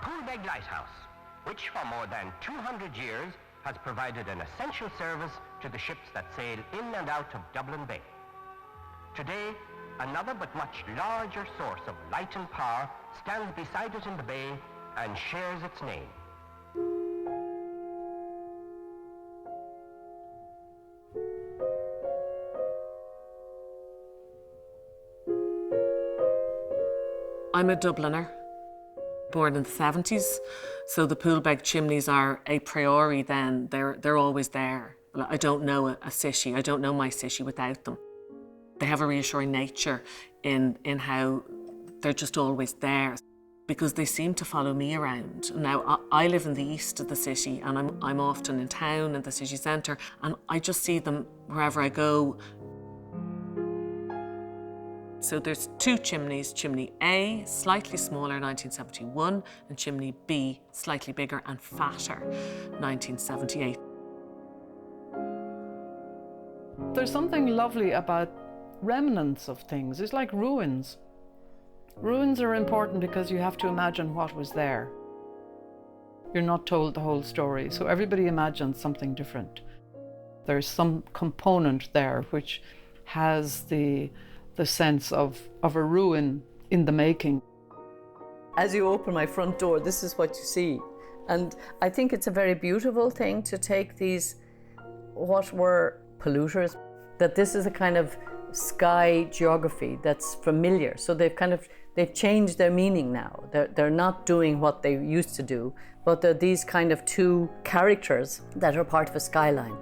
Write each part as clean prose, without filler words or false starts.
poolbeg lighthouse, which for more than 200 years has provided an essential service to the ships that sail in and out of Dublin Bay. Today, another but much larger source of light and power stands beside it in the bay and shares its name. I'm a Dubliner, born in the 70s, so the poolbeg chimneys are a priori then, they're always there. I don't know a city, I don't know my city without them. They have a reassuring nature in how they're just always there, because they seem to follow me around. Now, I live in the east of the city and I'm often in town in the city centre, and I just see them wherever I go. So there's two chimneys, chimney A, slightly smaller, 1971, and chimney B, slightly bigger and fatter, 1978. There's something lovely about remnants of things. It's like ruins. Ruins are important because you have to imagine what was there. You're not told the whole story, so everybody imagines something different. There's some component there which has the sense of a ruin in the making. As you open my front door, this is what you see. And I think it's a very beautiful thing to take these, what were polluters, that this is a kind of sky geography that's familiar. So they've changed their meaning now. They're not doing what they used to do, but they're these kind of two characters that are part of a skyline.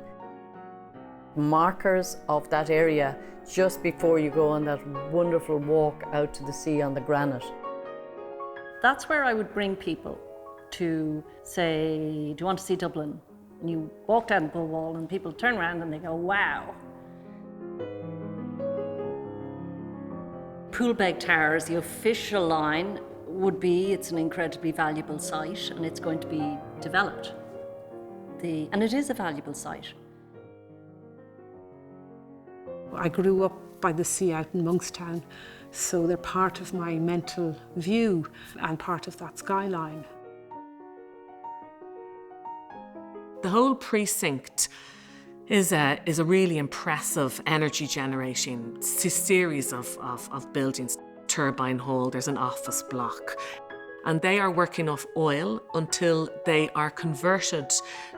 Markers of that area just before you go on that wonderful walk out to the sea on the granite. That's where I would bring people to say, do you want to see Dublin? And you walk down the wall and people turn around and they go, wow. Poolbeg Towers, the official line would be it's an incredibly valuable site and it's going to be developed. And it is a valuable site. I grew up by the sea out in Monkstown, so they're part of my mental view and part of that skyline. The whole precinct is a really impressive energy generating series of buildings. Turbine Hall, there's an office block. And they are working off oil until they are converted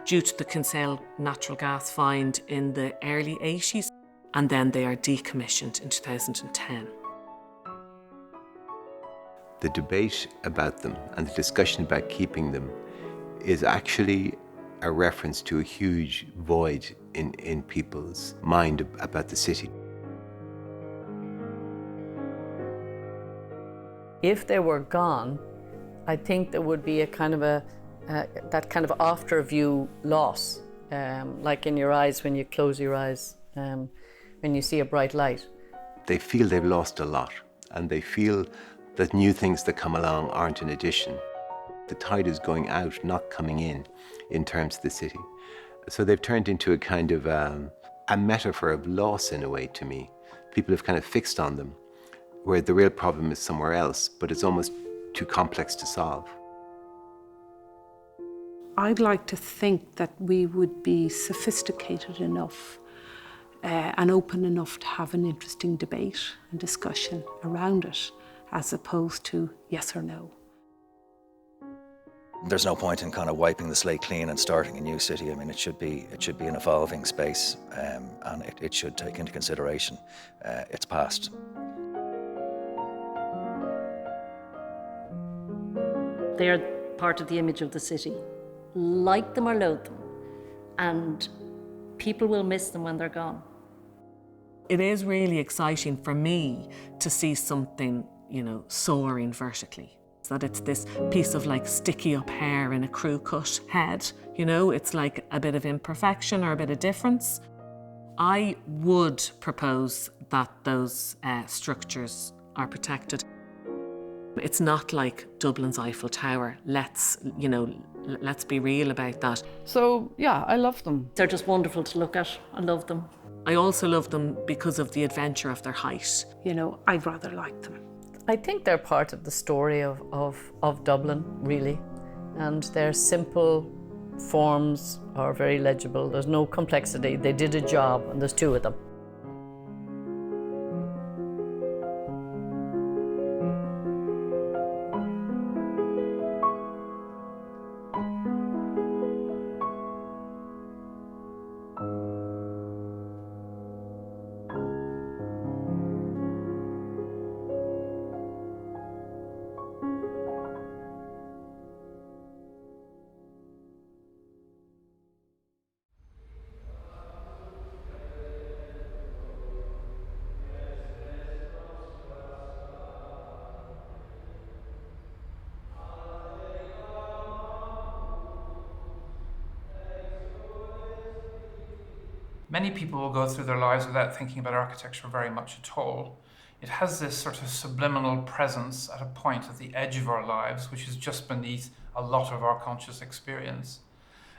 due to the Kinsale natural gas find in the early 80s. And then they are decommissioned in 2010. The debate about them and the discussion about keeping them is actually a reference to a huge void in people's mind about the city. If they were gone, I think there would be a kind of that kind of after view loss, like in your eyes when you close your eyes. When you see a bright light. They feel they've lost a lot, and they feel that new things that come along aren't an addition. The tide is going out, not coming in terms of the city. So they've turned into a kind of a metaphor of loss in a way to me. People have kind of fixed on them, where the real problem is somewhere else, but it's almost too complex to solve. I'd like to think that we would be sophisticated enough and open enough to have an interesting debate and discussion around it, as opposed to yes or no. There's no point in kind of wiping the slate clean and starting a new city. I mean, it should be an evolving space, and it should take into consideration its past. They're part of the image of the city. Like them or loathe them, and people will miss them when they're gone. It is really exciting for me to see something, soaring vertically. So that it's this piece of like sticky up hair in a crew cut head, it's like a bit of imperfection or a bit of difference. I would propose that those structures are protected. It's not like Dublin's Eiffel Tower. Let's be real about that. So yeah, I love them. They're just wonderful to look at. I love them. I also love them because of the adventure of their height. I'd rather like them. I think they're part of the story of Dublin, really. and their simple forms are very legible. There's no complexity. They did a job, and there's two of them. Many people will go through their lives without thinking about architecture very much at all. It has this sort of subliminal presence at a point at the edge of our lives, which is just beneath a lot of our conscious experience.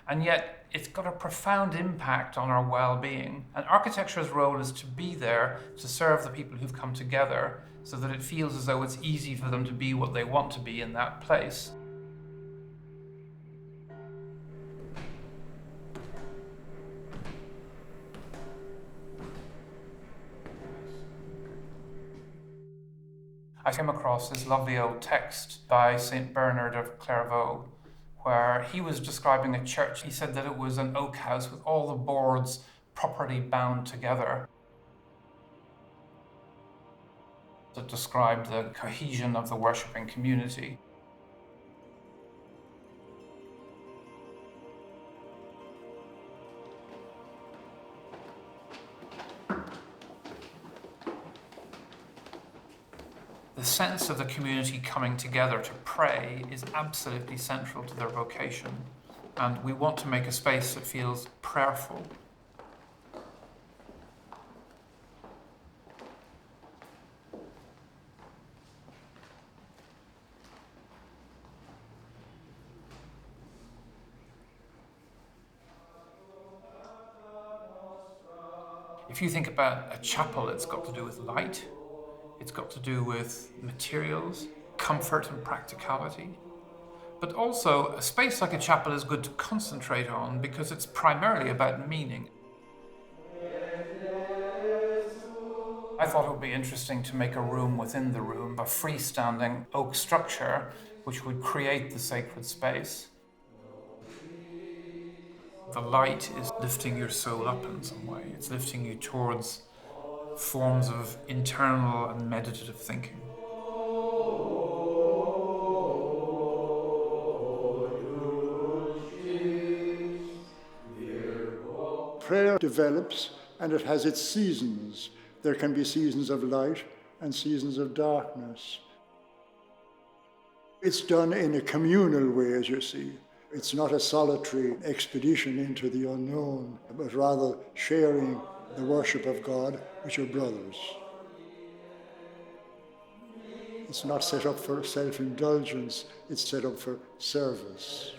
And yet it's got a profound impact on our well-being. And architecture's role is to be there to serve the people who've come together so that it feels as though it's easy for them to be what they want to be in that place. I came across this lovely old text by St. Bernard of Clairvaux, where he was describing a church. He said that it was an oak house with all the boards properly bound together. It described the cohesion of the worshipping community. The sense of the community coming together to pray is absolutely central to their vocation, and we want to make a space that feels prayerful. If you think about a chapel, it's got to do with light. It's got to do with materials, comfort and practicality. But also, a space like a chapel is good to concentrate on because it's primarily about meaning. I thought it would be interesting to make a room within the room, a freestanding oak structure which would create the sacred space. The light is lifting your soul up in some way. It's lifting you towards forms of internal and meditative thinking. Prayer develops and it has its seasons. There can be seasons of light and seasons of darkness. It's done in a communal way, as you see. It's not a solitary expedition into the unknown, but rather sharing the worship of God with your brothers. It's not set up for self-indulgence, it's set up for service.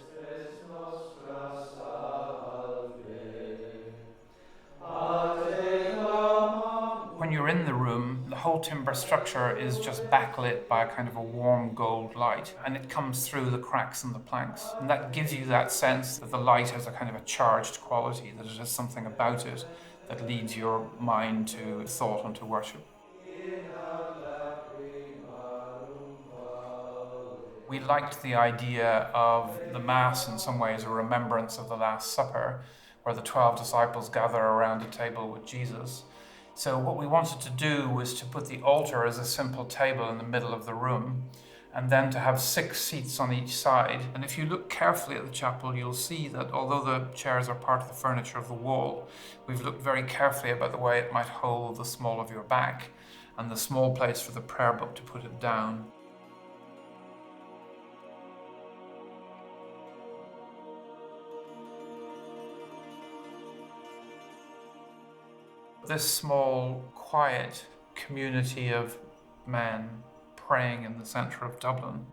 When you're in the room, the whole timber structure is just backlit by a kind of a warm gold light, and it comes through the cracks in the planks. And that gives you that sense that the light has a kind of a charged quality, that it has something about it that leads your mind to thought and to worship. We liked the idea of the Mass in some ways a remembrance of the Last Supper, where the 12 disciples gather around a table with Jesus. So what we wanted to do was to put the altar as a simple table in the middle of the room, and then to have 6 seats on each side. And if you look carefully at the chapel, you'll see that although the chairs are part of the furniture of the wall, we've looked very carefully about the way it might hold the small of your back and the small place for the prayer book to put it down. This small, quiet community of men praying in the centre of Dublin,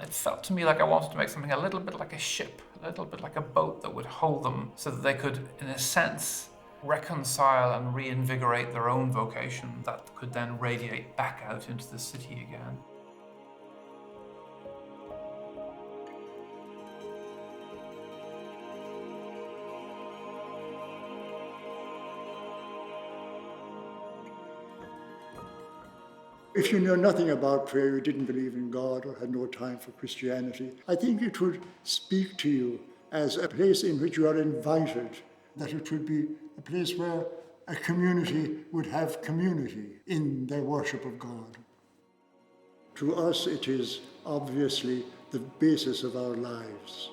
it felt to me like I wanted to make something a little bit like a ship, a little bit like a boat that would hold them so that they could, in a sense, reconcile and reinvigorate their own vocation that could then radiate back out into the city again. If you know nothing about prayer, you didn't believe in God or had no time for Christianity, I think it would speak to you as a place in which you are invited, that it would be a place where a community would have community in their worship of God. To us, it is obviously the basis of our lives.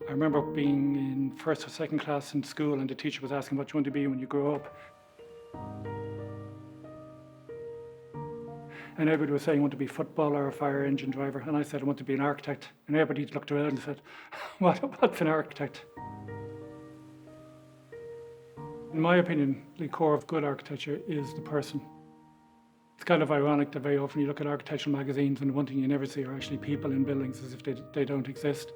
I remember being in first or second class in school and the teacher was asking what you want to be when you grow up. And everybody was saying, I want to be a footballer or a fire engine driver. And I said, I want to be an architect. And everybody looked around and said, what's an architect? In my opinion, the core of good architecture is the person. It's kind of ironic that very often you look at architectural magazines and one thing you never see are actually people in buildings as if they don't exist.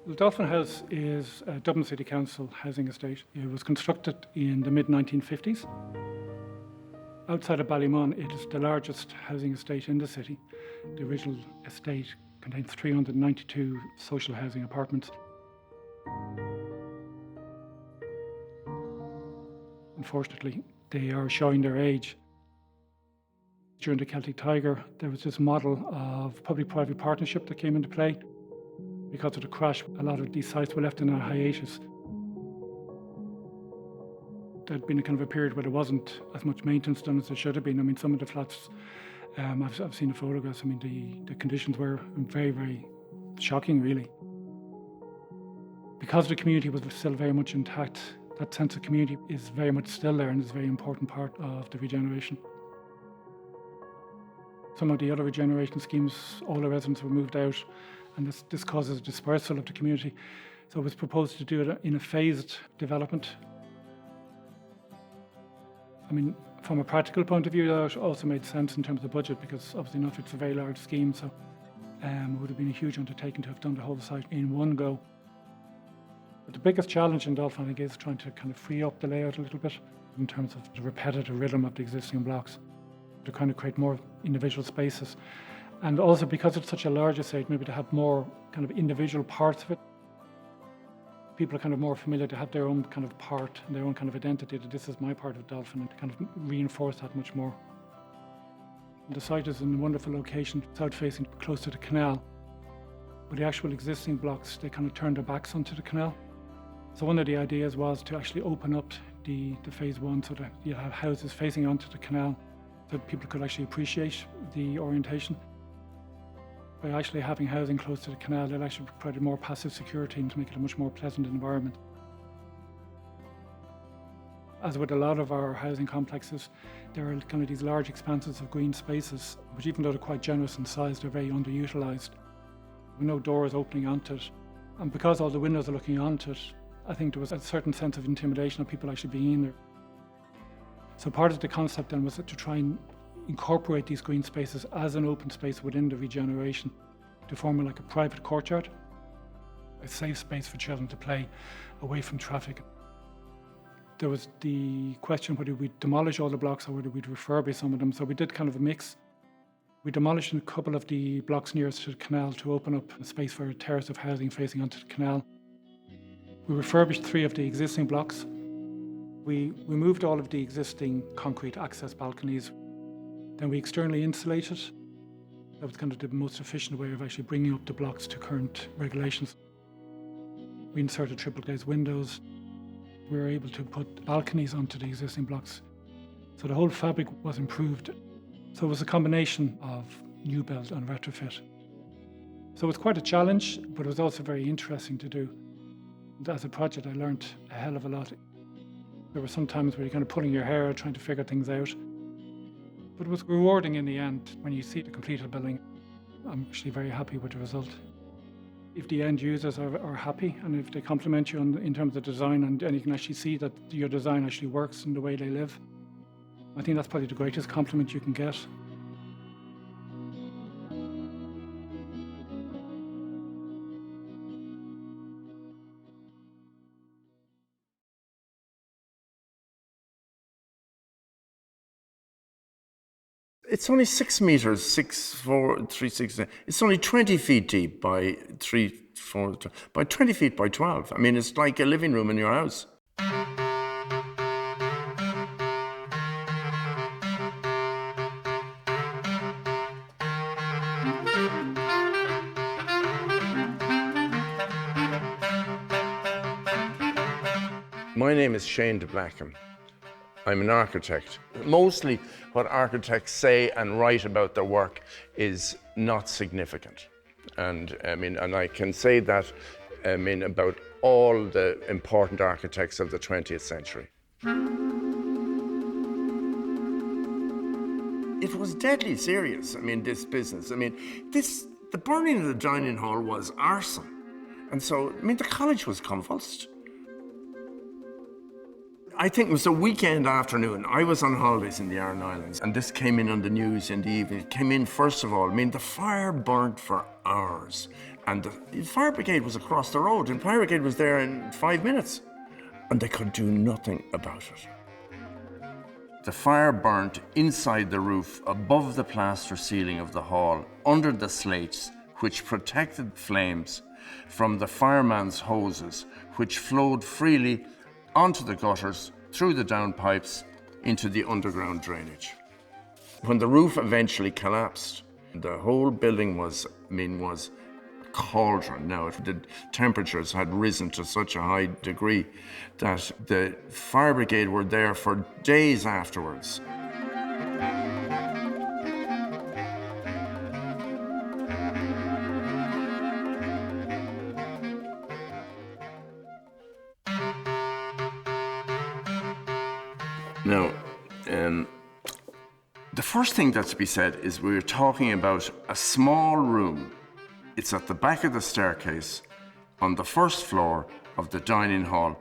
The Dolphin House is a Dublin City Council housing estate. It was constructed in the mid-1950s. Outside of Ballyfermot, it is the largest housing estate in the city. The original estate contains 392 social housing apartments. Unfortunately, they are showing their age. During the Celtic Tiger, there was this model of public-private partnership that came into play. Because of the crash, a lot of these sites were left in a hiatus. There'd been a kind of a period where there wasn't as much maintenance done as there should have been. I mean, some of the flats, I've seen the photographs. I mean, the conditions were very, very shocking, really. Because the community was still very much intact, that sense of community is very much still there and is a very important part of the regeneration. Some of the other regeneration schemes, all the residents were moved out, and this causes dispersal of the community. So it was proposed to do it in a phased development. I mean, from a practical point of view, that also made sense in terms of budget, because obviously enough, it's a very large scheme, so it would have been a huge undertaking to have done the whole site in one go. But the biggest challenge in Dolphin, I think, is trying to kind of free up the layout a little bit in terms of the repetitive rhythm of the existing blocks, to kind of create more individual spaces. And also, because it's such a large estate, maybe to have more kind of individual parts of it. People are kind of more familiar to have their own kind of part and their own kind of identity, that this is my part of Dolphin, and to kind of reinforce that much more. The site is in a wonderful location, south-facing, close to the canal. But the actual existing blocks, they kind of turn their backs onto the canal. So one of the ideas was to actually open up the phase one so that you have houses facing onto the canal, so that people could actually appreciate the orientation. By actually having housing close to the canal, it actually provided more passive security and to make it a much more pleasant environment. As with a lot of our housing complexes, there are kind of these large expanses of green spaces, which even though they're quite generous in size, they're very underutilised. With no doors opening onto it. And because all the windows are looking onto it, I think there was a certain sense of intimidation of people actually being in there. So part of the concept then was to try and incorporate these green spaces as an open space within the regeneration, to form like a private courtyard, a safe space for children to play away from traffic. There was the question whether we'd demolish all the blocks or whether we'd refurbish some of them, so we did kind of a mix. We demolished a couple of the blocks nearest to the canal to open up a space for a terrace of housing facing onto the canal. We refurbished 3 of the existing blocks. We removed all of the existing concrete access balconies. Then we externally insulated. That was kind of the most efficient way of actually bringing up the blocks to current regulations. We inserted triple glazed windows. We were able to put balconies onto the existing blocks. So the whole fabric was improved. So it was a combination of new build and retrofit. So it was quite a challenge, but it was also very interesting to do. And as a project, I learned a hell of a lot. There were some times where you're kind of pulling your hair out, trying to figure things out. But it was rewarding in the end when you see the completed building. I'm actually very happy with the result. If the end users are happy and if they compliment you in terms of design and you can actually see that your design actually works in the way they live, I think that's probably the greatest compliment you can get. It's only 6 meters, 6, 4, 3, 6. It's only 20 feet deep by 3, 4, by 20 feet by 12. I mean, it's like a living room in your house. My name is Shane de Blackham. I'm an architect. Mostly what architects say and write about their work is not significant. And I can say that, about all the important architects of the 20th century. It was deadly serious, this business. The burning of the dining hall was arson. And so, the college was convulsed. I think it was a weekend afternoon. I was on holidays in the Aran Islands, and this came in on the news in the evening. It came in first of all. The fire burnt for hours, and the fire brigade was across the road, and the fire brigade was there in 5 minutes, and they could do nothing about it. The fire burnt inside the roof, above the plaster ceiling of the hall, under the slates, which protected flames from the fireman's hoses, which flowed freely onto the gutters, through the downpipes, into the underground drainage. When the roof eventually collapsed, the whole building was a cauldron. Now, the temperatures had risen to such a high degree that the fire brigade were there for days afterwards. Now, the first thing that's to be said is we're talking about a small room. It's at the back of the staircase on the first floor of the dining hall.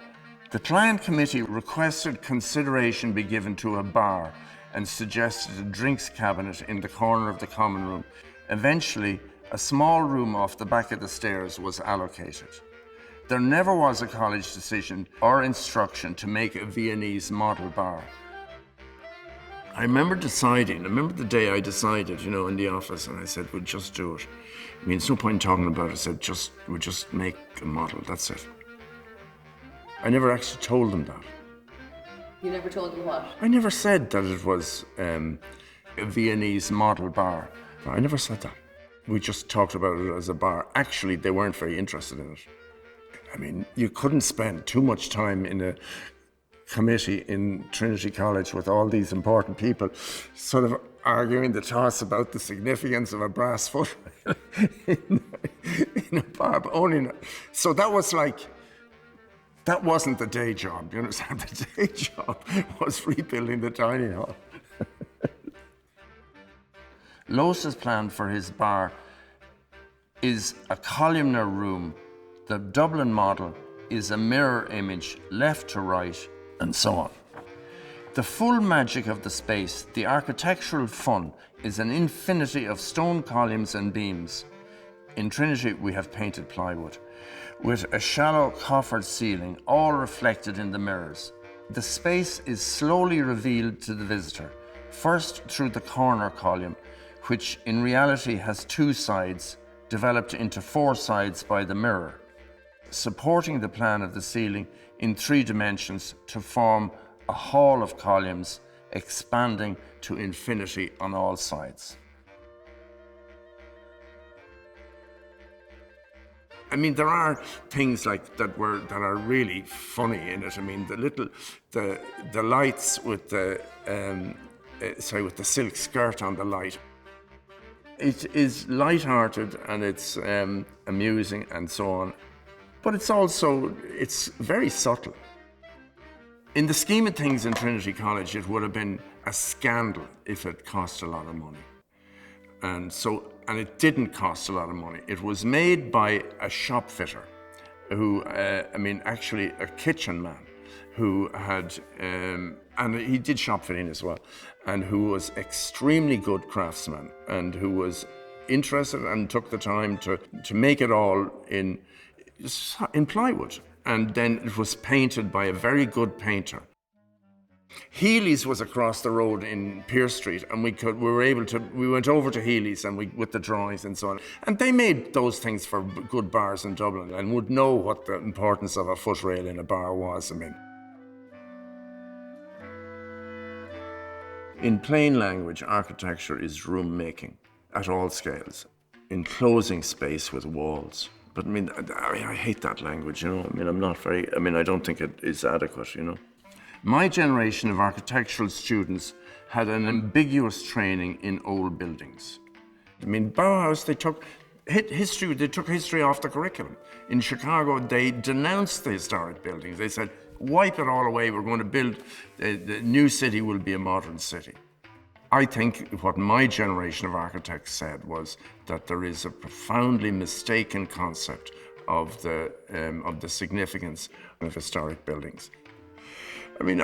The plan committee requested consideration be given to a bar and suggested a drinks cabinet in the corner of the common room. Eventually, a small room off the back of the stairs was allocated. There never was a college decision or instruction to make a Viennese model bar. I remember the day I decided, in the office, and I said, we'll just do it. There's no point in talking about it. I said, we'll just make a model, that's it. I never actually told them that. You never told them what? I never said that it was a Viennese model bar. I never said that. We just talked about it as a bar. Actually, they weren't very interested in it. You couldn't spend too much time in a committee in Trinity College with all these important people sort of arguing the toss about the significance of a brass foot in a bar. So that wasn't the day job, you understand? The day job was rebuilding the dining hall. Losa's plan for his bar is a columnar room. The Dublin model is a mirror image, left to right, and so on. The full magic of the space, the architectural fun, is an infinity of stone columns and beams. In Trinity, we have painted plywood, with a shallow coffered ceiling, all reflected in the mirrors. The space is slowly revealed to the visitor, first through the corner column, which in reality has 2 sides, developed into 4 sides by the mirror, supporting the plan of the ceiling in 3 dimensions to form a hall of columns expanding to infinity on all sides. There are things like that are really funny in it. The lights with the silk skirt on the light. It is light-hearted and it's amusing and so on. But it's very subtle. In the scheme of things in Trinity College, it would have been a scandal if it cost a lot of money. And it didn't cost a lot of money. It was made by a shop fitter who, actually a kitchen man who had, and he did shop fitting as well, and who was extremely good craftsman and who was interested and took the time to make it all in plywood, and then it was painted by a very good painter. Healy's was across the road in Pearse Street, and we went over to Healy's and with the drawings and so on. And they made those things for good bars in Dublin and would know what the importance of a footrail in a bar was. I mean, in plain language, architecture is room making at all scales, enclosing space with walls. But I mean, I hate that language, you know. I mean, I don't think it is adequate, you know. My generation of architectural students had an ambiguous training in old buildings. I mean, Bauhaus, they took history off the curriculum. In Chicago, they denounced the historic buildings. They said, wipe it all away, we're going to build, the new city will be a modern city. I think what my generation of architects said was that there is a profoundly mistaken concept of the significance of historic buildings. I mean,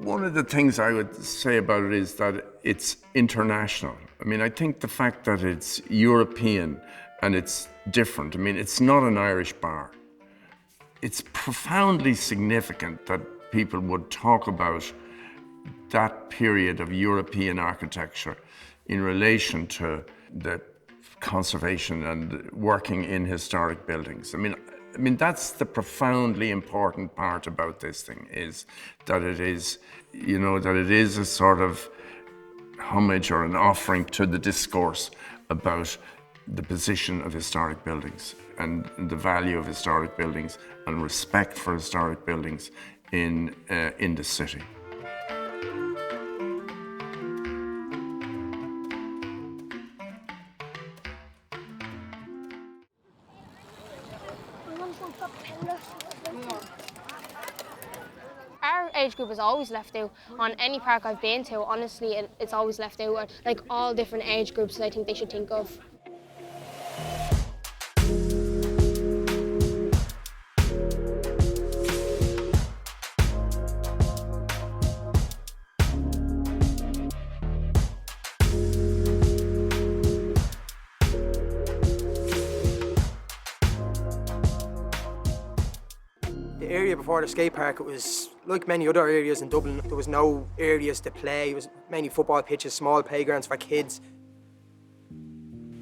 one of the things I would say about it is that it's international. I mean, I think the fact that it's European and it's different, I mean, it's not an Irish bar. It's profoundly significant that people would talk about that period of European architecture in relation to the conservation and working in historic buildings. I mean, that's the profoundly important part about this thing, is that it is, you know, that it is a sort of homage or an offering to the discourse about the position of historic buildings and the value of historic buildings and respect for historic buildings in the city. Our age group is always left out. On any park I've been to, honestly, it's always left out. Like all different age groups that I think they should think of. The area before the skate park, it was like many other areas in Dublin. There was no areas to play. It was mainly football pitches, small playgrounds for kids.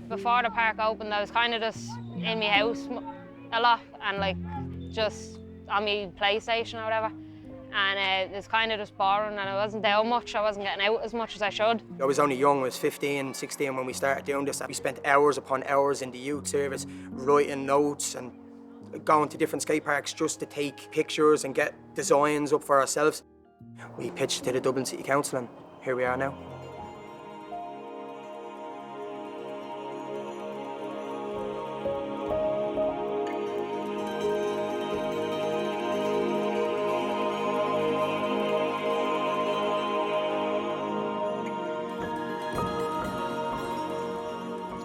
Before the park opened, I was kind of just in my house a lot and like just on my PlayStation or whatever. And it was kind of just boring and I wasn't doing much. I wasn't getting out as much as I should. I was only young, I was 15, 16 when we started doing this. We spent hours upon hours in the youth service writing notes and going to different skate parks just to take pictures and get designs up for ourselves. We pitched to the Dublin City Council and here we are now.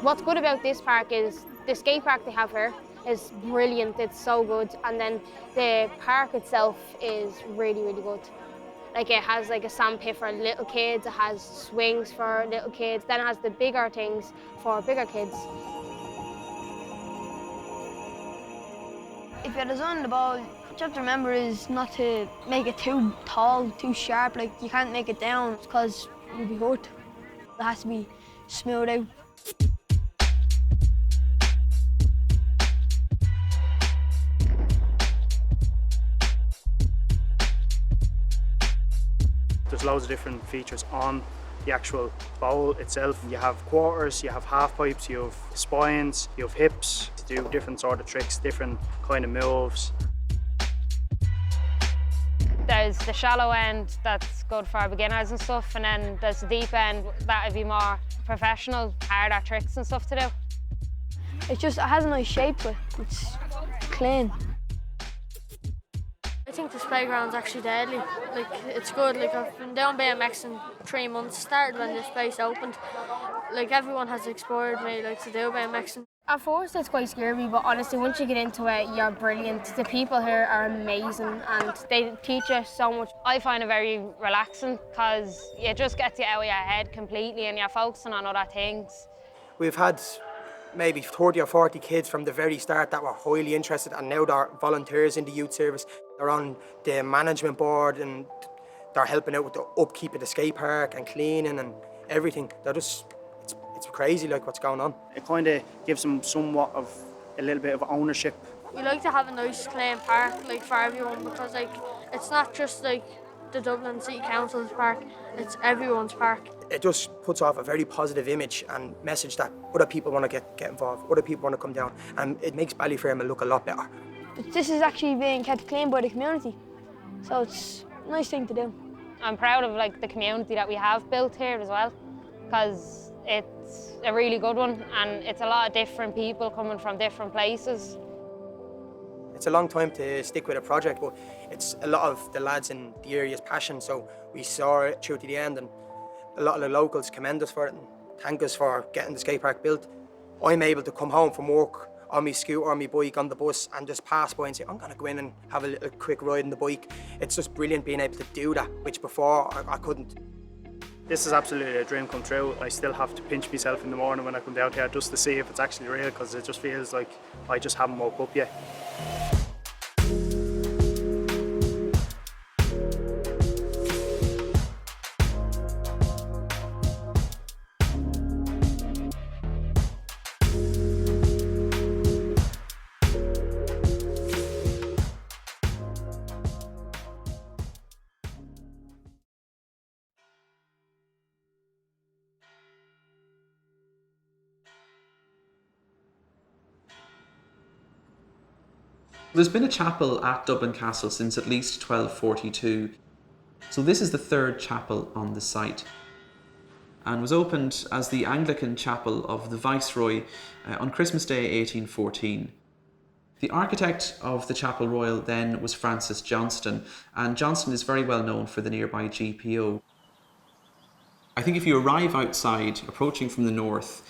What's good about this park is the skate park they have here is brilliant, it's so good. And then the park itself is really, really good. Like it has like a sandpit for little kids, it has swings for little kids, then it has the bigger things for bigger kids. If you're designing the ball, what you have to remember is not to make it too tall, too sharp. Like you can't make it down because you'll be hurt. It has to be smooth out. There's loads of different features on the actual bowl itself. You have quarters, you have half pipes, you have spines, you have hips to do different sort of tricks, different kind of moves. There's the shallow end that's good for beginners and stuff, and then there's the deep end that would be more professional, harder tricks and stuff to do. It has a nice shape to it. It's clean. I think this playground's actually deadly. Like, it's good. Like, I've been down BMX in 3 months, started when this place opened. Like, everyone has inspired me, like, to do BMX. At first it's quite scary, but honestly once you get into it, you're brilliant. The people here are amazing and they teach you so much. I find it very relaxing because it just gets you out of your head completely and you're focusing on other things. We've had maybe 30 or 40 kids from the very start that were highly interested and now they're volunteers in the youth service. They're on the management board and They're helping out with the upkeep of the skate park and cleaning and everything. They're just, it's crazy like what's going on. It kind of gives them somewhat of a little bit of ownership. We like to have a nice clean park like for everyone, because like it's not just like the Dublin City Council's park, it's everyone's park. It just puts off a very positive image and message that other people want to get involved, other people want to come down, and it makes Ballyfermot look a lot better. But this is actually being kept clean by the community, so it's a nice thing to do. I'm proud of like the community that we have built here as well, because it's a really good one and it's a lot of different people coming from different places. It's a long time to stick with a project, but it's a lot of the lads in the area's passion, so we saw it through to the end, and a lot of the locals commend us for it and thank us for getting the skate park built. I'm able to come home from work on my scooter or my bike on the bus and just pass by and say, I'm going to go in and have a little quick ride on the bike. It's just brilliant being able to do that, which before I couldn't. This is absolutely a dream come true. I still have to pinch myself in the morning when I come down here just to see if it's actually real, because it just feels like I just haven't woke up yet. There's been a chapel at Dublin Castle since at least 1242. So this is the third chapel on the site, and was opened as the Anglican chapel of the Viceroy on Christmas Day 1814. The architect of the Chapel Royal then was Francis Johnston, and Johnston is very well known for the nearby GPO. I think if you arrive outside, approaching from the north,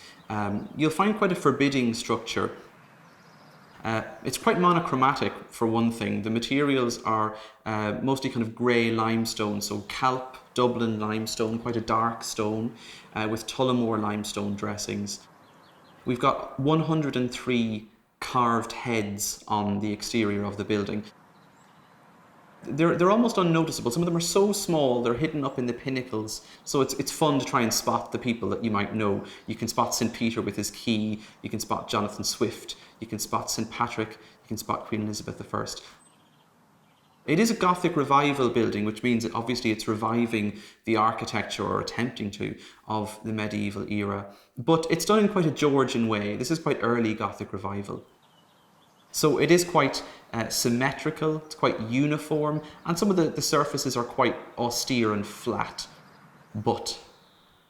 you'll find quite a forbidding structure. It's quite monochromatic for one thing. The materials are mostly kind of grey limestone, so Calp, Dublin limestone, quite a dark stone, with Tullamore limestone dressings. We've got 103 carved heads on the exterior of the building. They're almost unnoticeable. Some of them are so small, they're hidden up in the pinnacles. So it's fun to try and spot the people that you might know. You can spot St. Peter with his key, you can spot Jonathan Swift, you can spot St. Patrick, you can spot Queen Elizabeth I. It is a Gothic revival building, which means that obviously it's reviving the architecture, or attempting to, of the medieval era. But it's done in quite a Georgian way. This is quite early Gothic revival. So it is quite symmetrical, it's quite uniform, and some of the surfaces are quite austere and flat. But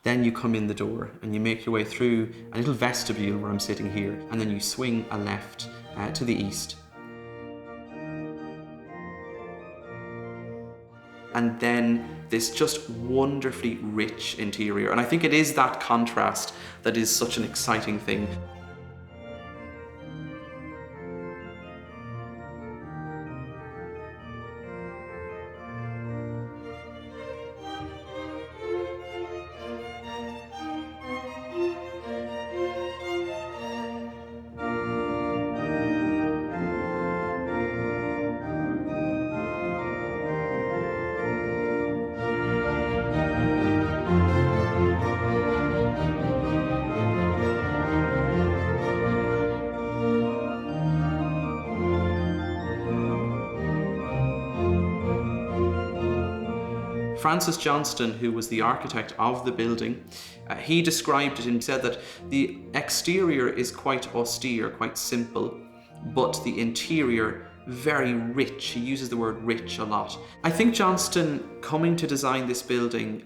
then you come in the door and you make your way through a little vestibule where I'm sitting here, and then you swing a left to the east. And then this just wonderfully rich interior. And I think it is that contrast that is such an exciting thing. Francis Johnston, who was the architect of the building, he described it and said that the exterior is quite austere, quite simple, but the interior very rich. He uses the word rich a lot. I think Johnston, coming to design this building,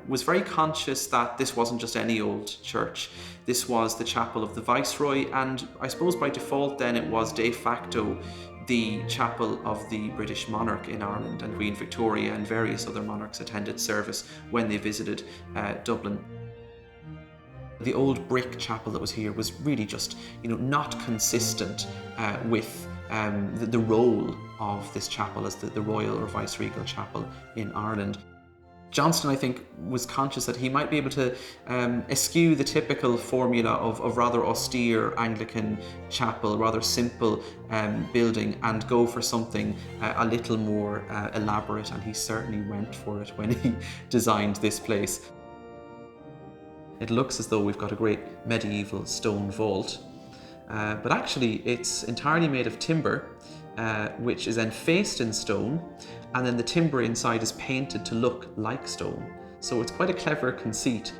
was very conscious that this wasn't just any old church. This was the chapel of the Viceroy, and I suppose by default then it was de facto the chapel of the British monarch in Ireland, and Queen Victoria and various other monarchs attended service when they visited Dublin. The old brick chapel that was here was really just, not consistent with the role of this chapel as the royal or viceregal chapel in Ireland. Johnston, I think, was conscious that he might be able to eschew the typical formula of rather austere Anglican chapel, rather simple building, and go for something a little more elaborate, and he certainly went for it when he designed this place. It looks as though we've got a great medieval stone vault, but actually it's entirely made of timber, which is encased in stone, and then the timber inside is painted to look like stone. So it's quite a clever conceit.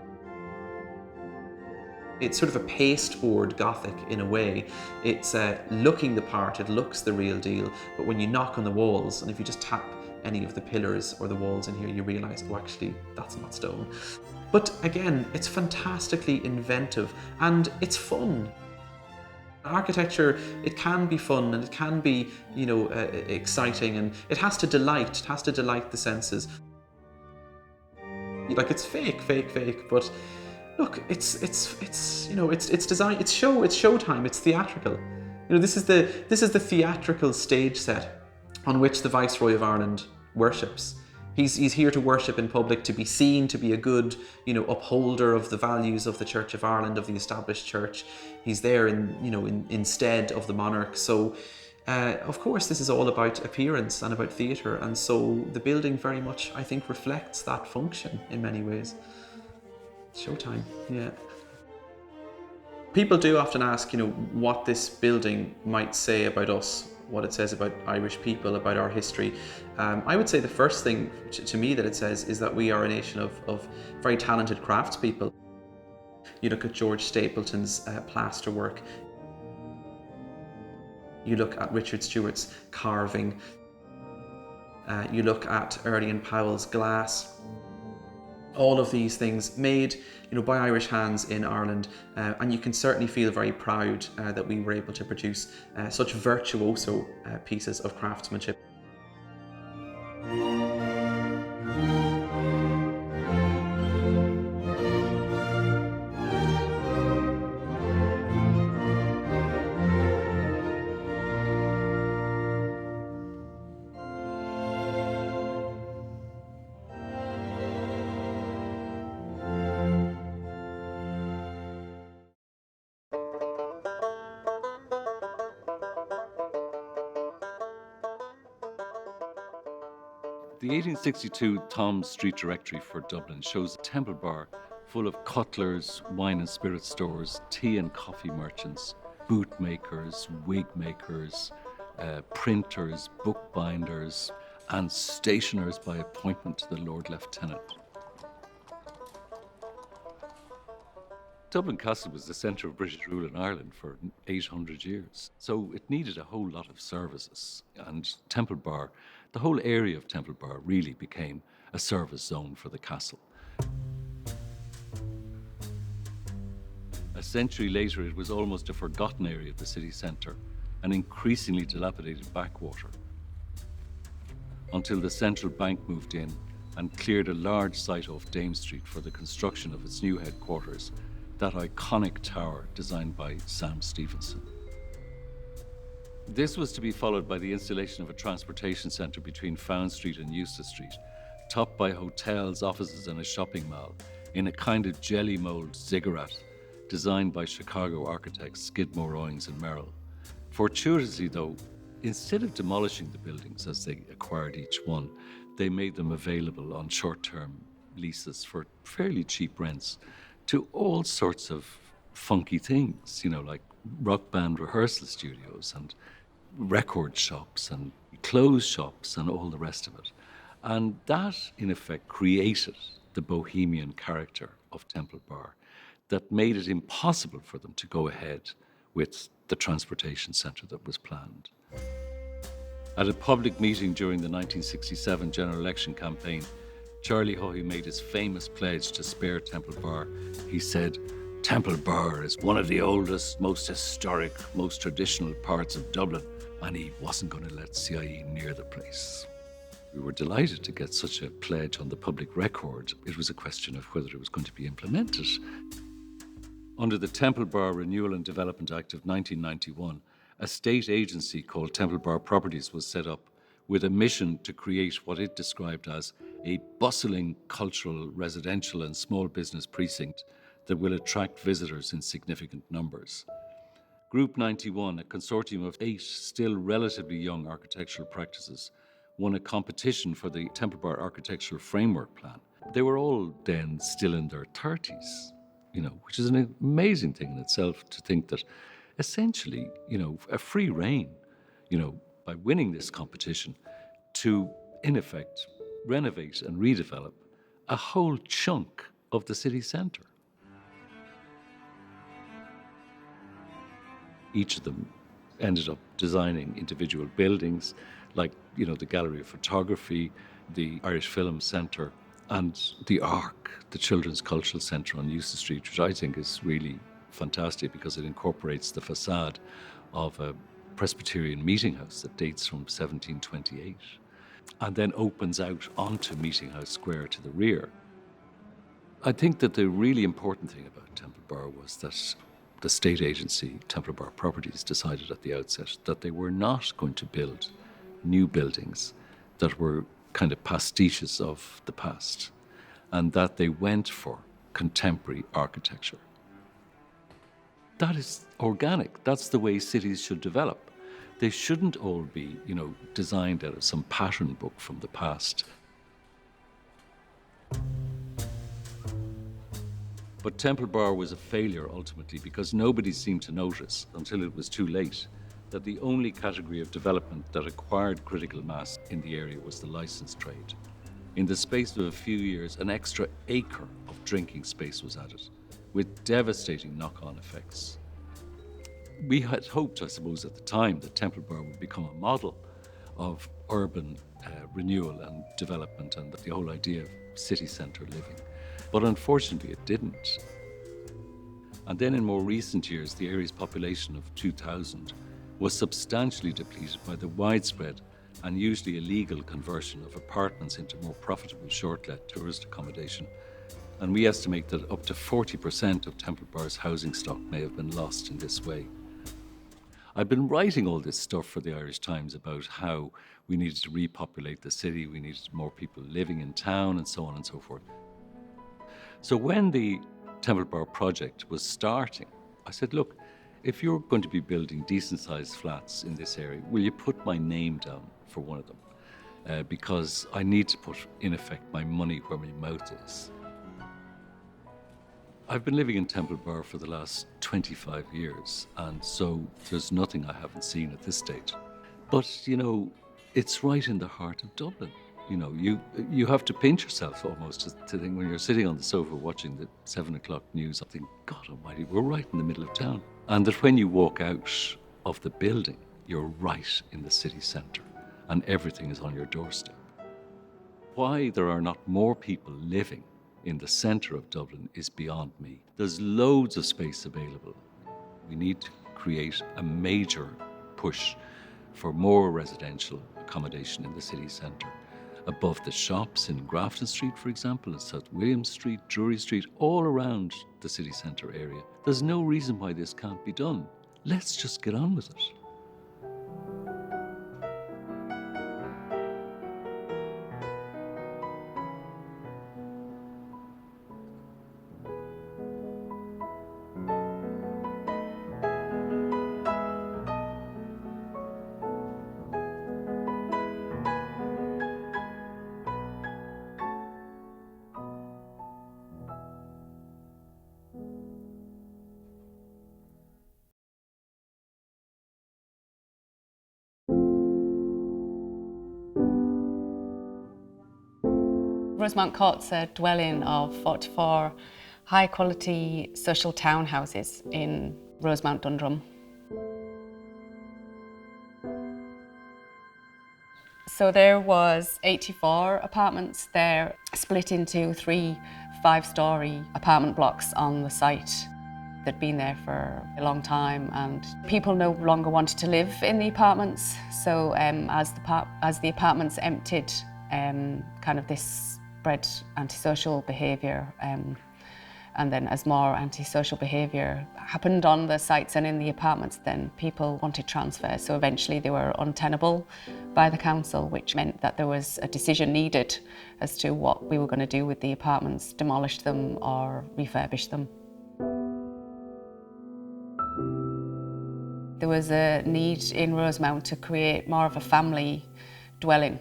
It's sort of a pasteboard Gothic in a way. It's looking the part, it looks the real deal, but when you knock on the walls, and if you just tap any of the pillars or the walls in here, you realise, oh, actually, that's not stone. But again, it's fantastically inventive, and it's fun. Architecture, it can be fun and it can be, you know, exciting, and it has to delight the senses. Like, it's fake, but look, it's you know, it's design, it's showtime, it's theatrical. You know, this is the theatrical stage set on which the Viceroy of Ireland worships. He's here to worship in public, to be seen, to be a good, you know, upholder of the values of the Church of Ireland, of the established church. He's there instead of the monarch. So, of course, this is all about appearance and about theatre, and so the building very much, I think, reflects that function in many ways. Showtime, yeah. People do often ask, you know, what this building might say about us, what it says about Irish people, about our history. I would say the first thing to me that it says is that we are a nation of very talented craftspeople. You look at George Stapleton's plasterwork. You look at Richard Stewart's carving. You look at Early and Powell's glass. All of these things made, you know, by Irish hands in Ireland, and you can certainly feel very proud that we were able to produce such virtuoso pieces of craftsmanship. The 1862 Thom's Street Directory for Dublin shows a Temple Bar full of cutlers, wine and spirit stores, tea and coffee merchants, boot makers, wig makers, printers, bookbinders, and stationers by appointment to the Lord Lieutenant. Dublin Castle was the centre of British rule in Ireland for 800 years, so it needed a whole lot of services, and Temple Bar, the whole area of Temple Bar really became a service zone for the castle. A century later, it was almost a forgotten area of the city centre, an increasingly dilapidated backwater, until the central bank moved in and cleared a large site off Dame Street for the construction of its new headquarters, that iconic tower designed by Sam Stevenson. This was to be followed by the installation of a transportation centre between Fowne Street and Eustace Street, topped by hotels, offices and a shopping mall in a kind of jelly mould ziggurat designed by Chicago architects Skidmore, Owings and Merrill. Fortuitously though, instead of demolishing the buildings as they acquired each one, they made them available on short-term leases for fairly cheap rents to all sorts of funky things, you know, like rock band rehearsal studios and record shops and clothes shops and all the rest of it. And that, in effect, created the bohemian character of Temple Bar that made it impossible for them to go ahead with the transportation centre that was planned. At a public meeting during the 1967 general election campaign, Charlie Haughey made his famous pledge to spare Temple Bar. He said, "Temple Bar is one of the oldest, most historic, most traditional parts of Dublin," and he wasn't going to let CIE near the place. We were delighted to get such a pledge on the public record. It was a question of whether it was going to be implemented. Under the Temple Bar Renewal and Development Act of 1991, a state agency called Temple Bar Properties was set up with a mission to create what it described as a bustling cultural, residential and small business precinct that will attract visitors in significant numbers. Group 91, a consortium of 8 still relatively young architectural practices, won a competition for the Temple Bar Architectural Framework Plan. They were all then still in their 30s, which is an amazing thing in itself to think that essentially, a free rein, by winning this competition to, in effect, renovate and redevelop a whole chunk of the city centre. Each of them ended up designing individual buildings, like, the Gallery of Photography, the Irish Film Centre, and the Ark, the Children's Cultural Centre on Euston Street, which I think is really fantastic because it incorporates the facade of a Presbyterian meeting house that dates from 1728 and then opens out onto Meeting House Square to the rear. I think that the really important thing about Temple Bar was that the state agency, Temple Bar Properties, decided at the outset that they were not going to build new buildings that were kind of pastiches of the past, and that they went for contemporary architecture. That is organic. That's the way cities should develop. They shouldn't all be, designed out of some pattern book from the past. But Temple Bar was a failure ultimately because nobody seemed to notice until it was too late that the only category of development that acquired critical mass in the area was the licensed trade. In the space of a few years, an extra acre of drinking space was added, with devastating knock-on effects. We had hoped, I suppose, at the time that Temple Bar would become a model of urban renewal and development and the whole idea of city centre living. But unfortunately, it didn't. And then in more recent years, the area's population of 2,000 was substantially depleted by the widespread and usually illegal conversion of apartments into more profitable short-let tourist accommodation. And we estimate that up to 40% of Temple Bar's housing stock may have been lost in this way. I've been writing all this stuff for the Irish Times about how we needed to repopulate the city, we needed more people living in town, and so on and so forth. So when the Temple Bar project was starting, I said, look, if you're going to be building decent-sized flats in this area, will you put my name down for one of them? Because I need to put, in effect, my money where my mouth is. I've been living in Temple Bar for the last 25 years, and so there's nothing I haven't seen at this stage. But, it's right in the heart of Dublin. You have to pinch yourself almost to think when you're sitting on the sofa watching the 7 o'clock news, I think, God almighty, we're right in the middle of town. And that when you walk out of the building, you're right in the city centre and everything is on your doorstep. Why there are not more people living in the centre of Dublin is beyond me. There's loads of space available. We need to create a major push for more residential accommodation in the city centre. Above the shops in Grafton Street, for example, and South William Street, Drury Street, all around the city centre area. There's no reason why this can't be done. Let's just get on with it. Rosemount Court's a dwelling of 44 high-quality social townhouses in Rosemount, Dundrum. So there was 84 apartments there, split into 3 5-storey apartment blocks on the site. They'd been there for a long time and people no longer wanted to live in the apartments. So as the apartments emptied, kind of this spread antisocial behaviour And then as more antisocial behaviour happened on the sites and in the apartments, then people wanted transfer. So eventually they were untenable by the council, which meant that there was a decision needed as to what we were going to do with the apartments, demolish them or refurbish them. There was a need in Rosemount to create more of a family dwelling.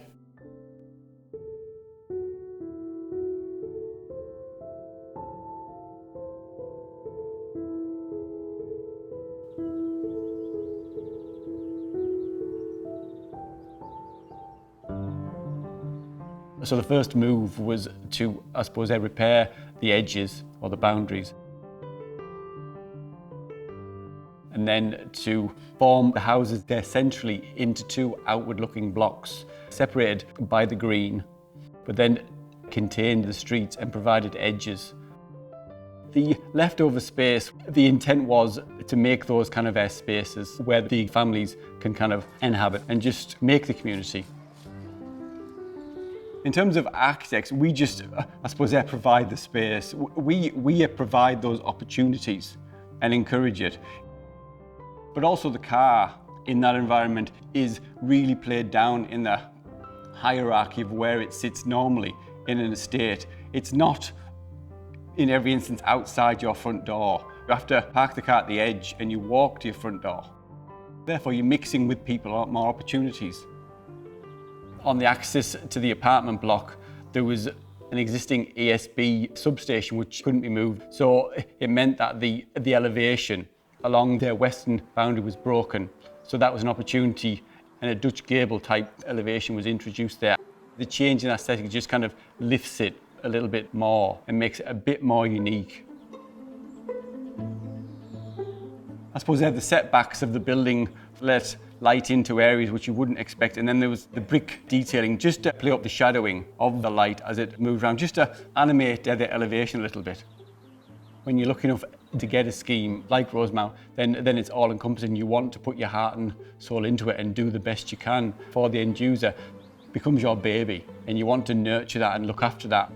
So the first move was to, I suppose, repair the edges or the boundaries. And then to form the houses there centrally into two outward-looking blocks, separated by the green, but then contained the streets and provided edges. The leftover space, the intent was to make those kind of spaces where the families can kind of inhabit and just make the community. In terms of architects, we just, I suppose, provide the space. We provide those opportunities and encourage it. But also the car in that environment is really played down in the hierarchy of where it sits normally in an estate. It's not, in every instance, outside your front door. You have to park the car at the edge and you walk to your front door. Therefore, you're mixing with people, a lot more opportunities. On the access to the apartment block, there was an existing ESB substation which couldn't be moved. So it meant that the elevation along their western boundary was broken. So that was an opportunity, and a Dutch gable type elevation was introduced there. The change in aesthetic just kind of lifts it a little bit more and makes it a bit more unique. I suppose the setbacks of the building let light into areas which you wouldn't expect, and then there was the brick detailing just to play up the shadowing of the light as it moved around, just to animate the elevation a little bit. When you're lucky enough to get a scheme like Rosemount, then it's all encompassing. You want to put your heart and soul into it and do the best you can for the end user. It becomes your baby, and you want to nurture that and look after that.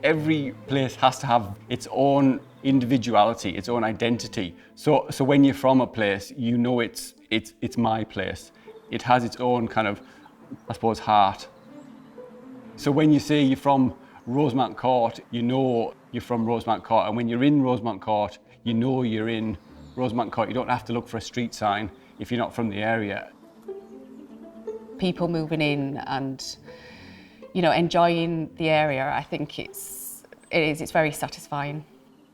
Every place has to have its own individuality, its own identity. So when you're from a place, you know it's my place. It has its own kind of, I suppose, heart. So when you say you're from Rosemount Court, you know you're from Rosemount Court. And when you're in Rosemount Court, you know you're in Rosemount Court. You don't have to look for a street sign if you're not from the area. People moving in and, you know, enjoying the area, I think it's very satisfying.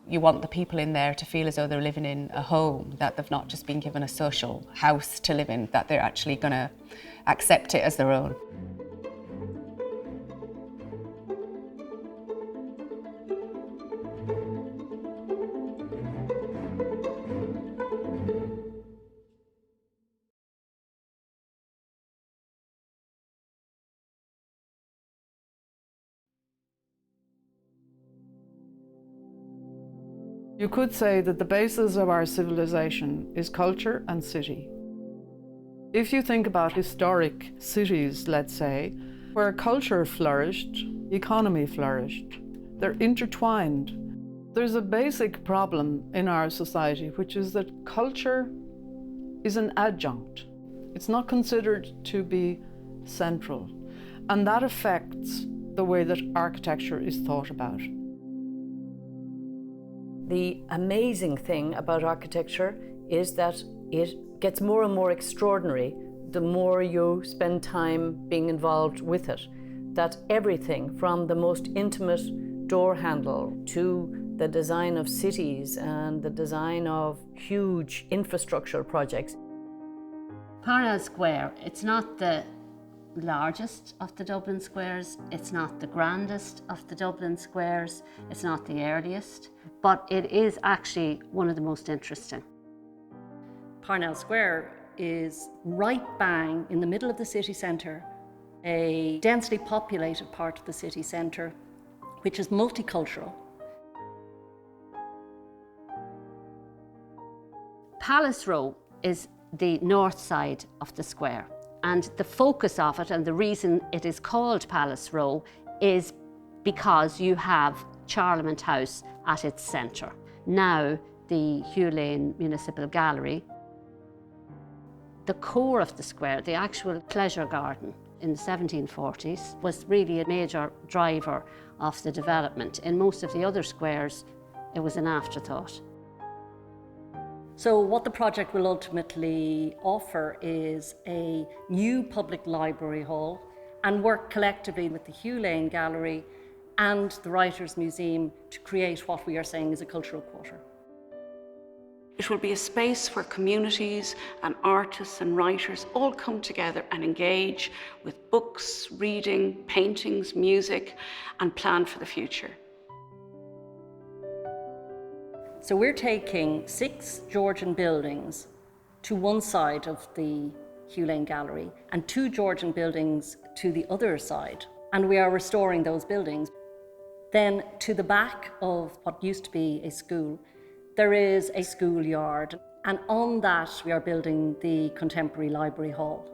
You want the people in there to feel as though they're living in a home, that they've not just been given a social house to live in, that they're actually going to accept it as their own. You could say that the basis of our civilization is culture and city. If you think about historic cities, let's say, where culture flourished, economy flourished, they're intertwined. There's a basic problem in our society, which is that culture is an adjunct. It's not considered to be central, and that affects the way that architecture is thought about. The amazing thing about architecture is that it gets more and more extraordinary the more you spend time being involved with it. That everything from the most intimate door handle to the design of cities and the design of huge infrastructure projects. Parnell Square, it's not the largest of the Dublin squares, it's not the grandest of the Dublin squares, it's not the earliest, but it is actually one of the most interesting. Parnell Square is right bang in the middle of the city centre, a densely populated part of the city centre, which is multicultural. Palace Row is the north side of the square. And the focus of it, and the reason it is called Palace Row, is because you have Parliament House at its centre. Now the Hugh Lane Municipal Gallery. The core of the square, the actual pleasure garden in the 1740s, was really a major driver of the development. In most of the other squares, it was an afterthought. So what the project will ultimately offer is a new public library hall and work collectively with the Hugh Lane Gallery and the Writers' Museum to create what we are saying is a cultural quarter. It will be a space where communities and artists and writers all come together and engage with books, reading, paintings, music, and plan for the future. So we're taking 6 Georgian buildings to one side of the Hugh Lane Gallery and 2 Georgian buildings to the other side. And we are restoring those buildings. Then to the back of what used to be a school, there is a schoolyard, and on that we are building the contemporary library hall.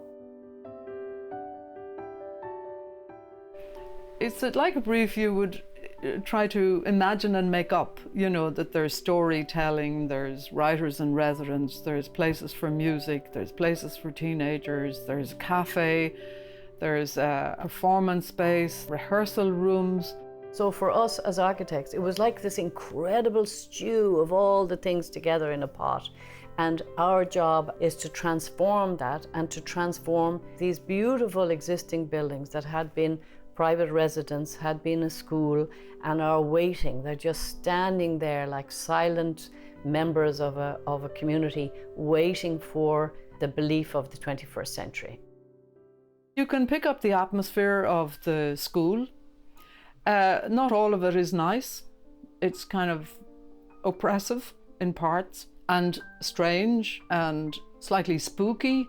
It's like a brief you would try to imagine and make up, you know, that there's storytelling, there's writers in residence, there's places for music, there's places for teenagers, there's a cafe, there's a performance space, rehearsal rooms. So for us as architects, it was like this incredible stew of all the things together in a pot. And our job is to transform that and to transform these beautiful existing buildings that had been private residence, had been a school, and are waiting. They're just standing there like silent members of a community waiting for the belief of the 21st century. You can pick up the atmosphere of the school. Not all of it is nice. It's kind of oppressive in parts, and strange, and slightly spooky,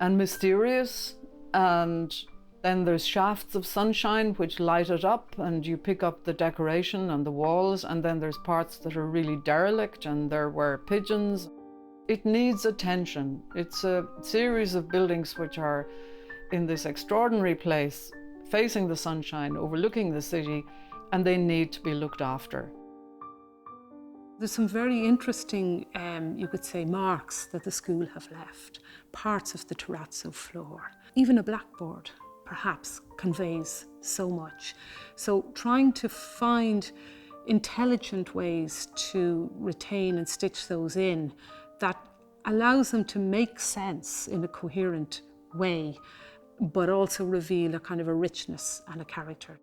and mysterious. And then there's shafts of sunshine which light it up, and you pick up the decoration and the walls, and then there's parts that are really derelict, and there were pigeons. It needs attention. It's a series of buildings which are in this extraordinary place, facing the sunshine, overlooking the city, and they need to be looked after. There's some very interesting, you could say, marks that the school have left. Parts of the terrazzo floor. Even a blackboard, perhaps, conveys so much. So trying to find intelligent ways to retain and stitch those in that allows them to make sense in a coherent way, but also reveal a kind of a richness and a character.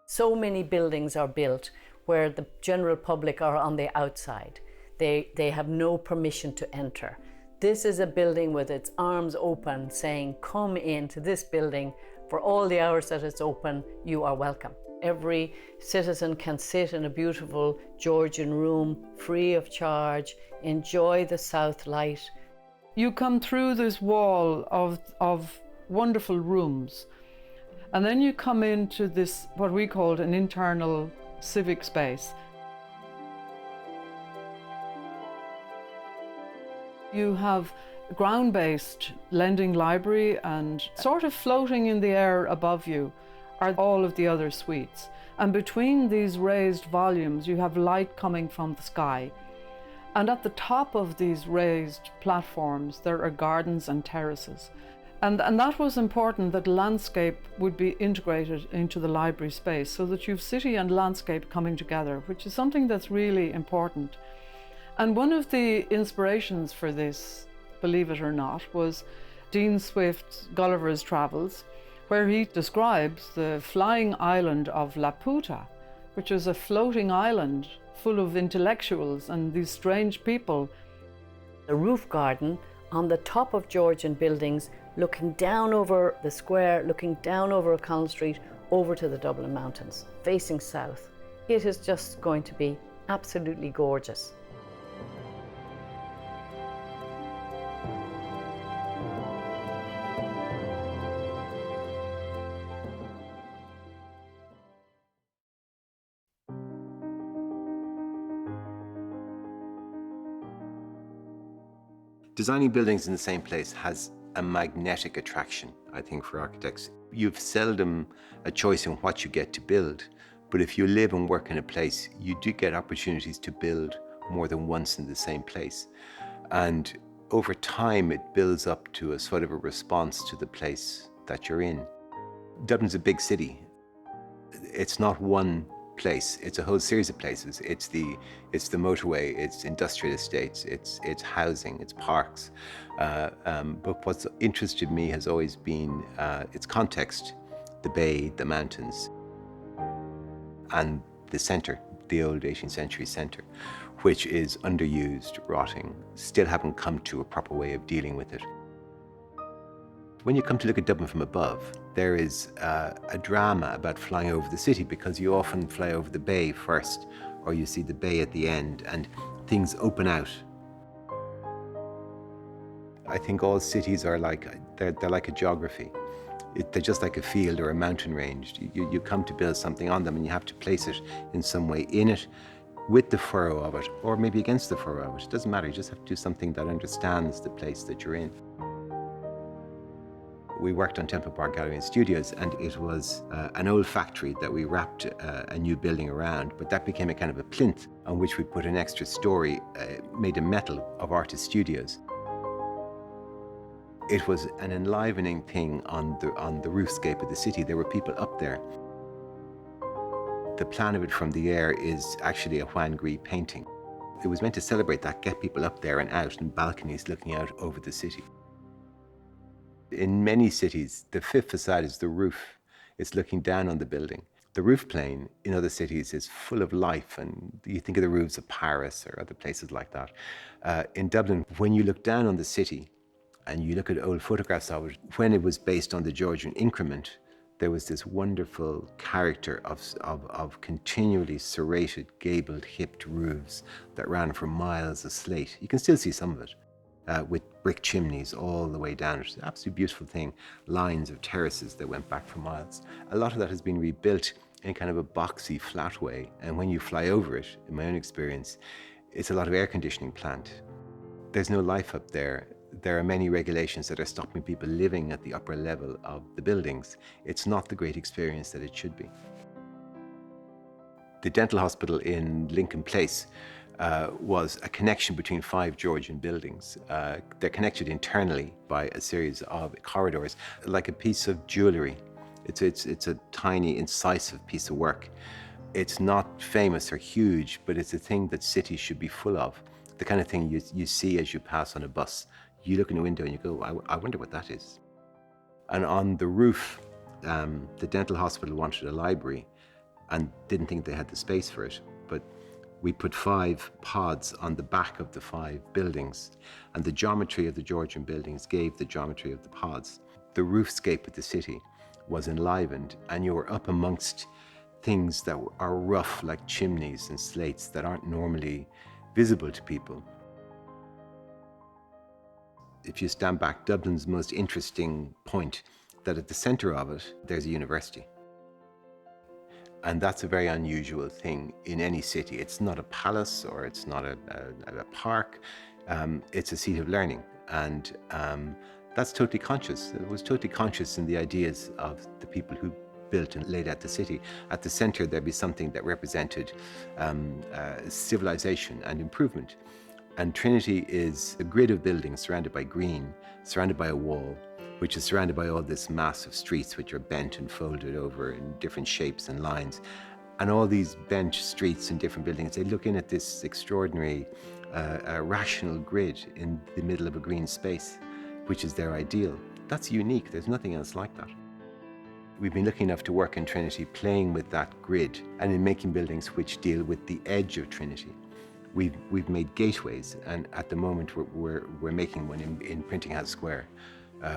So many buildings are built where the general public are on the outside. They have no permission to enter. This is a building with its arms open, saying, come into this building for all the hours that it's open, you are welcome. Every citizen can sit in a beautiful Georgian room, free of charge, enjoy the south light. You come through this wall of wonderful rooms, and then you come into this, what we called an internal civic space. You have a ground-based lending library, and sort of floating in the air above you are all of the other suites. And between these raised volumes, you have light coming from the sky. And at the top of these raised platforms, there are gardens and terraces. And that was important, that landscape would be integrated into the library space, so that you've city and landscape coming together, which is something that's really important. And one of the inspirations for this, believe it or not, was Dean Swift's Gulliver's Travels, where he describes the flying island of Laputa, which is a floating island full of intellectuals and these strange people. A roof garden on the top of Georgian buildings, looking down over the square, looking down over O'Connell Street, over to the Dublin Mountains, facing south. It is just going to be absolutely gorgeous. Designing buildings in the same place has a magnetic attraction, I think, for architects. You've seldom a choice in what you get to build, But if you live and work in a place, you do get opportunities to build more than once in the same place. And over time, it builds up to a sort of a response to the place that you're in. Dublin's a big city. It's not one place, it's a whole series of places. It's the motorway, it's industrial estates, it's housing, it's parks. But what's interested me has always been its context, the bay, the mountains, and the centre, the old 18th century centre, which is underused, rotting, still haven't come to a proper way of dealing with it. When you come to look at Dublin from above, there is a drama about flying over the city, because you often fly over the bay first, or you see the bay at the end, and things open out. I think all cities are like, they're like a geography. They're just like a field or a mountain range. You come to build something on them, and you have to place it in some way in it, with the furrow of it, or maybe against the furrow of it. It doesn't matter, you just have to do something that understands the place that you're in. We worked on Temple Bar Gallery and Studios, and it was an old factory that we wrapped a new building around, but that became a kind of a plinth on which we put an extra story made of metal of artist studios. It was an enlivening thing on the roofscape of the city. There were people up there. The plan of it from the air is actually a Juan Gris painting. It was meant to celebrate that, get people up there and out in balconies looking out over the city. In many cities, the fifth facade is the roof. It's looking down on the building. The roof plane in other cities is full of life, and you think of the roofs of Paris or other places like that. In Dublin, when you look down on the city and you look at old photographs of it, when it was based on the Georgian increment, there was this wonderful character of continually serrated, gabled, hipped roofs that ran for miles of slate. You can still see some of it. With brick chimneys all the way down. It's an absolutely beautiful thing. Lines of terraces that went back for miles. A lot of that has been rebuilt in kind of a boxy, flat way. And when you fly over it, in my own experience, it's a lot of air conditioning plant. There's no life up there. There are many regulations that are stopping people living at the upper level of the buildings. It's not the great experience that it should be. The dental hospital in Lincoln Place was a connection between 5 Georgian buildings. They're connected internally by a series of corridors, like a piece of jewellery. It's a tiny, incisive piece of work. It's not famous or huge, but it's a thing that cities should be full of. The kind of thing you see as you pass on a bus. You look in the window and you go, I wonder what that is. And on the roof, the dental hospital wanted a library and didn't think they had the space for it. But we put 5 pods on the back of the 5 buildings, and the geometry of the Georgian buildings gave the geometry of the pods. The roofscape of the city was enlivened, and you were up amongst things that are rough, like chimneys and slates that aren't normally visible to people. If you stand back, Dublin's most interesting point, that at the centre of it, there's a university. And that's a very unusual thing in any city. It's not a palace, or it's not a park. It's a seat of learning. And that's totally conscious. It was totally conscious in the ideas of the people who built and laid out the city. At the center, there'd be something that represented civilization and improvement. And Trinity is a grid of buildings surrounded by green, surrounded by a wall, which is surrounded by all this mass of streets which are bent and folded over in different shapes and lines. And all these bent streets and different buildings, they look in at this extraordinary rational grid in the middle of a green space, which is their ideal. That's unique, there's nothing else like that. We've been lucky enough to work in Trinity playing with that grid and in making buildings which deal with the edge of Trinity. We've made gateways, and at the moment we're making one in Printing House Square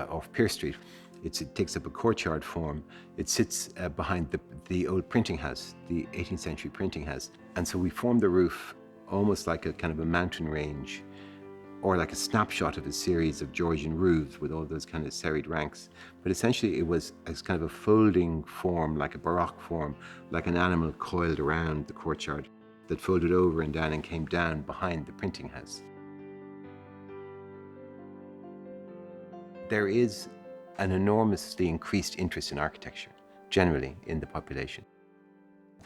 off Pearse Street. It takes up a courtyard form. It sits behind the old printing house, the 18th century printing house. And so we formed the roof almost like a kind of a mountain range, or like a snapshot of a series of Georgian roofs with all those kind of serried ranks. But essentially it was as kind of a folding form, like a Baroque form, like an animal coiled around the courtyard that folded over and down and came down behind the printing house. There is an enormously increased interest in architecture, generally in the population.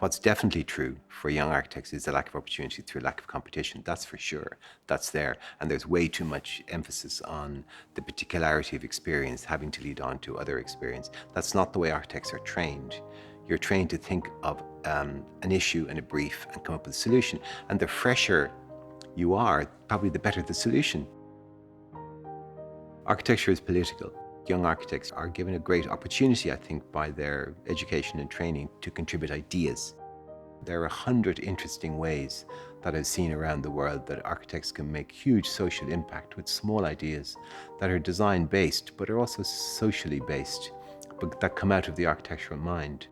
What's definitely true for young architects is the lack of opportunity through lack of competition. That's for sure. That's there. And there's way too much emphasis on the particularity of experience having to lead on to other experience. That's not the way architects are trained. You're trained to think of an issue and a brief and come up with a solution. And the fresher you are, probably the better the solution. Architecture is political. Young architects are given a great opportunity, I think, by their education and training to contribute ideas. There are 100 interesting ways that I've seen around the world that architects can make huge social impact with small ideas that are design-based, but are also socially based, but that come out of the architectural mind.